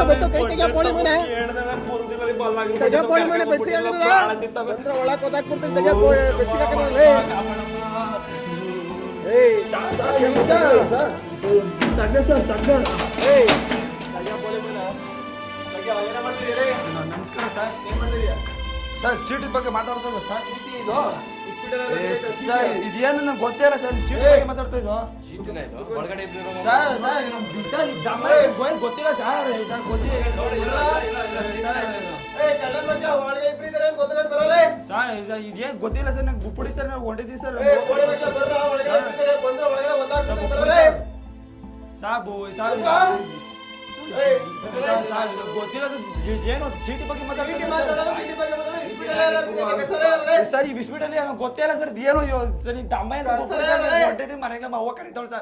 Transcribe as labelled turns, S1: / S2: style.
S1: ಬೆಟ್ಟು ಕೈ ತೆಗೆ ಪೋಳಿ ಮನೆ ತೆಗೆ ಪೋಳಿ ಮನೆ ಬೆಡ್ಸಿಗೆ ಒಳಗೆ ಗೊತ್ತಾಗ್ಬಿಡ್ತೀನಿ ತೆಗೆ ಬೆಡ್ಸಿಗೆ ಹಾಕಿದ್ರೆ ಏಯ್ ತಗ್ಗ ಸರ್ ತಗ್ಗ ಏಯ್ ತೆಗೆ ಪೋಳಿ ಮನೆ ತೆಗೆ ಏನ ಮಾಡ್ತೀರಿ ನಮಸ್ಕಾರ ಸರ್ ಏನ್ ಮಾಡ್ತೀರಿ
S2: ಸರ್ ಚೀಟಿ ಬಗ್ಗೆ ಮಾತಾಡ್ತೇವೆ ಸರ್
S1: ಚೀಟಿ ಇದು
S2: ಸರ್ ಇದೇನು ನಂಗೆ ಗೊತ್ತೇ ಇಲ್ಲ ಸರ್ ಚೀಟಿ ಬಗ್ಗೆ ಮಾತಾಡ್ತಾ ಇದ್ದು
S3: ಚೀಟಿನ ಇದು ಒಳಗಡೆ ಇಬ್ರು
S2: ಸರ್ ಸರ್ ದಮ್ಮ ಗೊತ್ತಿಲ್ಲ ಸರ್ ಸರ್ ಗೊತ್ತಿಲ್ಲ ಸರ್ ಇದೇನು ಗೊತ್ತಿಲ್ಲ ಸರ್ ನಂಗೆ ಗುಪ್ಪಡಿ ಸರ್ ನಾವು ಹೊಂಟಿದ್ದೀವಿ ಸರ್ ಗೊತ್ತಿಲ್ಲ ಏನು ಚೀಟಿ ಬಗ್ಗೆ ಸರ್ ಈ ಬಿಸ್ಬಿಟಲ್ಲಿ ಗೊತ್ತೇ ಇಲ್ಲ ಸರ್ ಏನೋ ಸರ್ ತಮ್ಮ ಹೊಂಟಿದ್ದೀವಿ ಮನೆಗೆ ನಮ್ಮ ಅವ್ವ ಕರಿತಾಳೆ ಸರ್